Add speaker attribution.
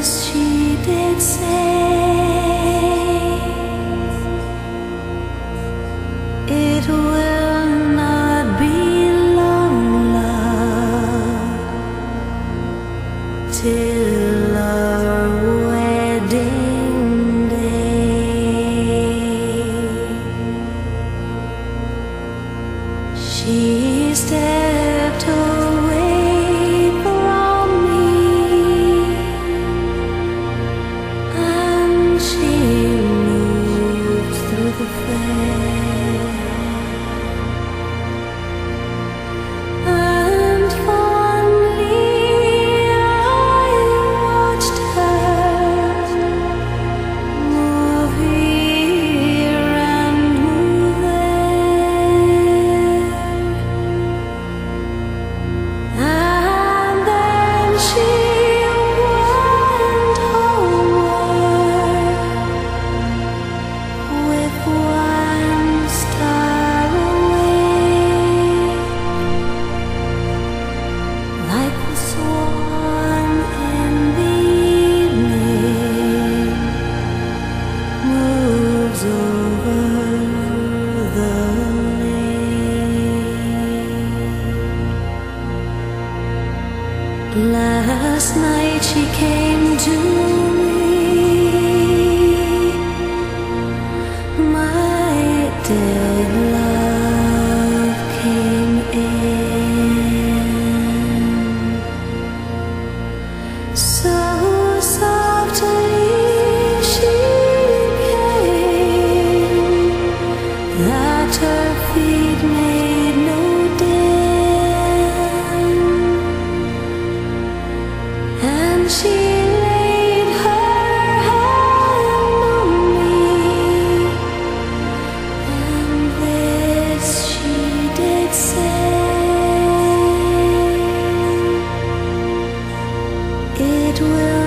Speaker 1: she did say it will not be long, love, till our wedding day. She stepped away from me, and she moved through the fair, and fondly I watched her move here and move there. And then she went homeward with one star away, like the swan in the evening moves over the lake. Last night she came to me, my dead love came in, so softly she came that her feet made no dent, and she laid her hand on me, and this she did say, it will